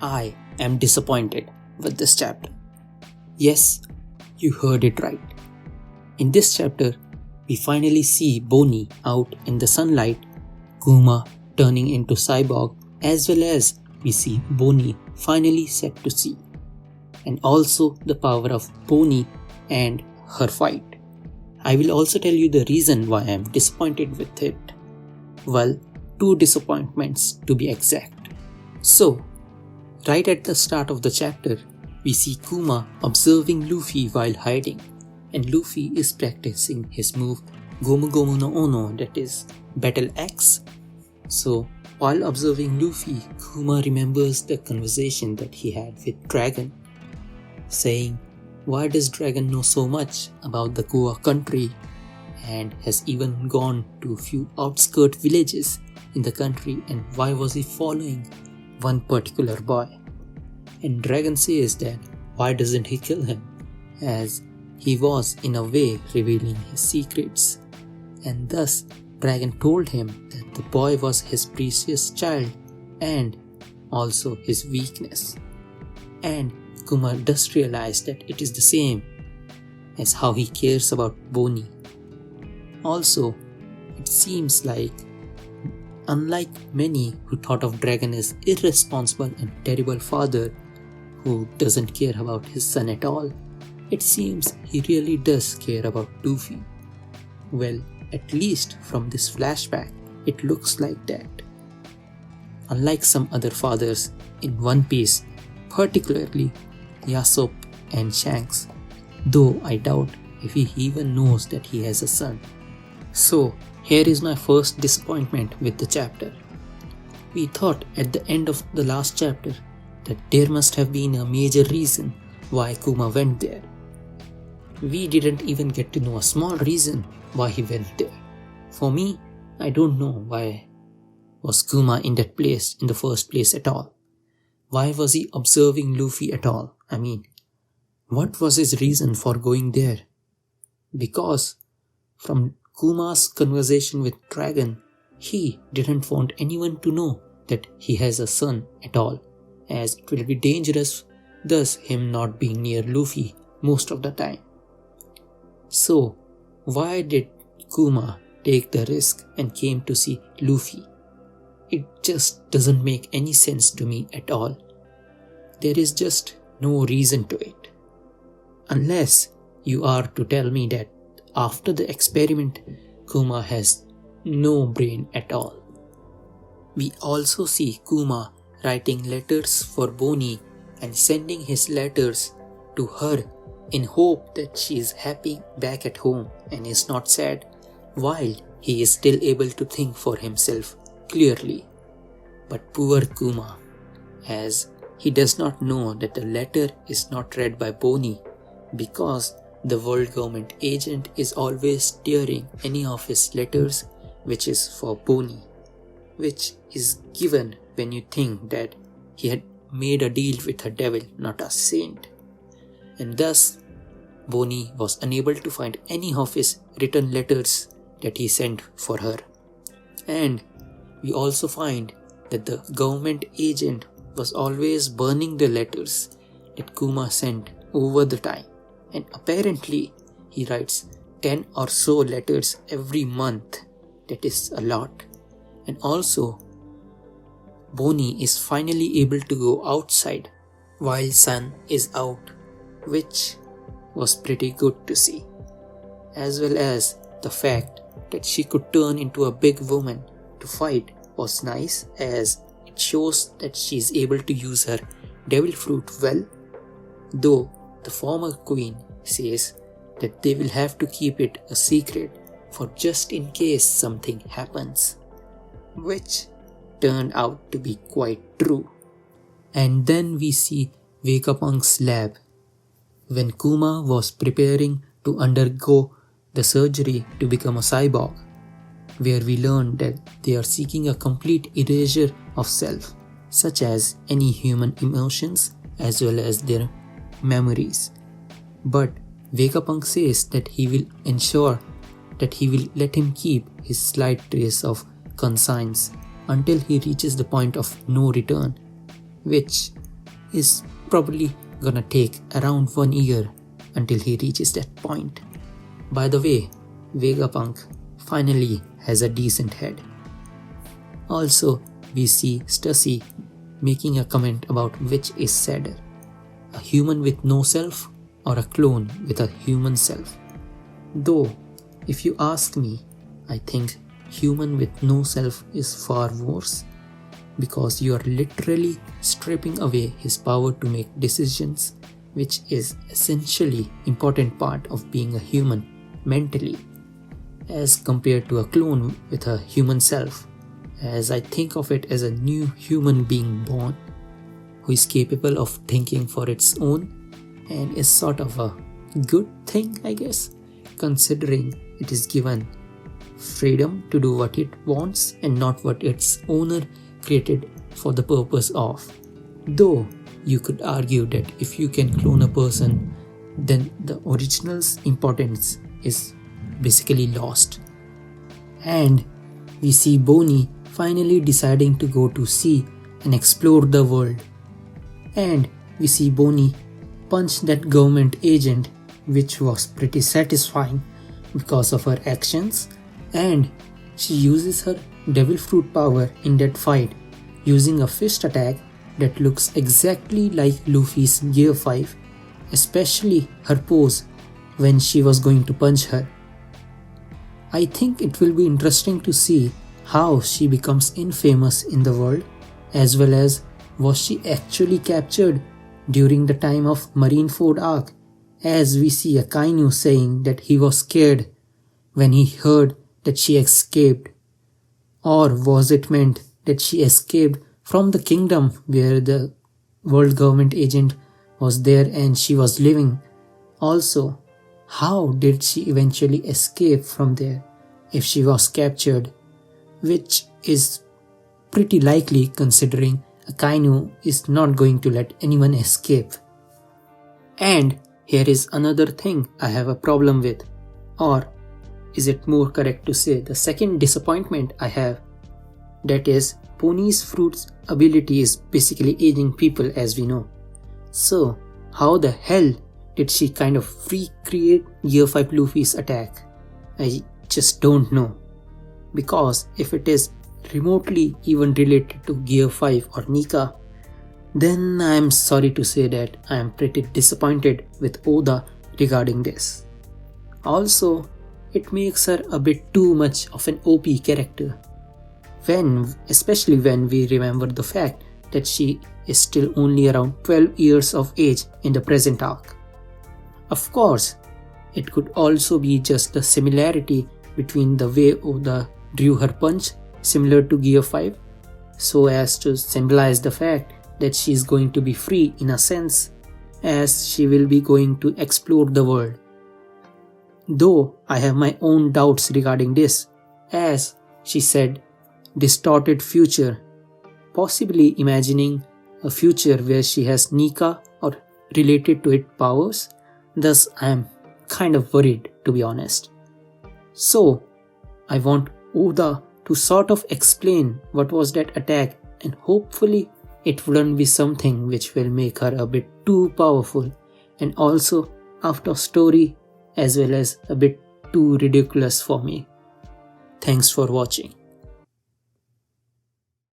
I am disappointed with this chapter. Yes, you heard it right. In this chapter, we finally see Bonnie out in the sunlight, Kuma turning into cyborg, as well as we see Bonnie finally set to sea, and also the power of Bonnie and her fight. I will also tell you the reason why I am disappointed with it. Well, 2 disappointments to be exact. So, right at the start of the chapter, we see Kuma observing Luffy while hiding, and Luffy is practicing his move Gomu Gomu no Ono, that is Battle Axe. So, while observing Luffy, Kuma remembers the conversation that he had with Dragon, saying, why does Dragon know so much about the Goa country and has even gone to a few outskirt villages in the country, and why was he following one particular boy? And Dragon says that why doesn't he kill him, as he was in a way revealing his secrets, and thus Dragon told him that the boy was his precious child and also his weakness. And Kuma does realize that it is the same as how he cares about Bonnie. Also, it seems like, unlike many who thought of Dragon as irresponsible and terrible father who doesn't care about his son at all, it seems he really does care about Luffy. Well, at least from this flashback, it looks like that. Unlike some other fathers in One Piece, particularly Yasop and Shanks, though I doubt if he even knows that he has a son. So, here is my first disappointment with the chapter. We thought at the end of the last chapter that there must have been a major reason why Kuma went there. We didn't even get to know a small reason why he went there. For me, I don't know why was Kuma in that place in the first place at all. Why was he observing Luffy at all? I mean, what was his reason for going there? Because from Kuma's conversation with Dragon, he didn't want anyone to know that he has a son at all, as it will be dangerous, thus him not being near Luffy most of the time. So, why did Kuma take the risk and came to see Luffy? It just doesn't make any sense to me at all. There is just no reason to it. Unless you are to tell me that after the experiment, Kuma has no brain at all. We also see Kuma writing letters for Bonnie and sending his letters to her in hope that she is happy back at home and is not sad, while he is still able to think for himself clearly. But poor Kuma, as he does not know that the letter is not read by Bonnie, because the world government agent is always steering any of his letters which is for Bonnie, which is given when you think that he had made a deal with a devil, not a saint. And thus, Bonnie was unable to find any of his written letters that he sent for her. And we also find that the government agent was always burning the letters that Kuma sent over the time. And apparently, he writes 10 or so letters every month. That is a lot. And also, Bonnie is finally able to go outside while sun is out, which was pretty good to see. As well as the fact that she could turn into a big woman to fight was nice, as it shows that she is able to use her devil fruit well, though the former queen says that they will have to keep it a secret for just in case something happens, which turned out to be quite true. And then we see Vegapunk's lab. When Kuma was preparing to undergo the surgery to become a cyborg, where we learn that they are seeking a complete erasure of self, such as any human emotions as well as their memories. But Vegapunk says that he will ensure that he will let him keep his slight trace of conscience until he reaches the point of no return, which is probably gonna take around 1 year until he reaches that point. By the way, Vegapunk finally has a decent head. Also, we see Stussy making a comment about which is sadder, a human with no self or a clone with a human self. Though, if you ask me, I think human with no self is far worse, because you are literally stripping away his power to make decisions, which is essentially important part of being a human mentally, as compared to a clone with a human self, as I think of it as a new human being born who is capable of thinking for its own, and is sort of a good thing, I guess, considering it is given freedom to do what it wants and not what its owner created for the purpose of. Though you could argue that if you can clone a person, then the original's importance is basically lost. And we see Bonnie finally deciding to go to sea and explore the world. And we see Bonnie punch that government agent, which was pretty satisfying because of her actions, and she uses her devil fruit power in that fight using a fist attack that looks exactly like Luffy's Gear 5, especially her pose when she was going to punch her. I think it will be interesting to see how she becomes infamous in the world, as well as was she actually captured during the time of Marineford arc, as we see Akainu saying that he was scared when he heard that she escaped. Or was it meant that she escaped from the kingdom where the world government agent was there and she was living? Also, how did she eventually escape from there if she was captured? Which is pretty likely considering Akainu is not going to let anyone escape. And here is another thing I have a problem with, or is it more correct to say the second disappointment I have, that is Pony's fruit's ability is basically aging people, as we know. So how the hell did she kind of recreate Gear 5 Luffy's attack? I just don't know. Because if it is remotely even related to Gear 5 or Nika, then I am sorry to say that I am pretty disappointed with Oda regarding this. Also, it makes her a bit too much of an OP character, especially when we remember the fact that she is still only around 12 years of age in the present arc. Of course, it could also be just the similarity between the way Oda drew her punch similar to Gear 5, so as to symbolize the fact that she is going to be free in a sense, as she will be going to explore the world. Though I have my own doubts regarding this, as she said, distorted future, possibly imagining a future where she has Nika or related to it powers. Thus I am kind of worried, to be honest. So I want Oda to sort of explain what was that attack, and hopefully it wouldn't be something which will make her a bit too powerful and also out of story, as well as a bit too ridiculous for me. Thanks for watching.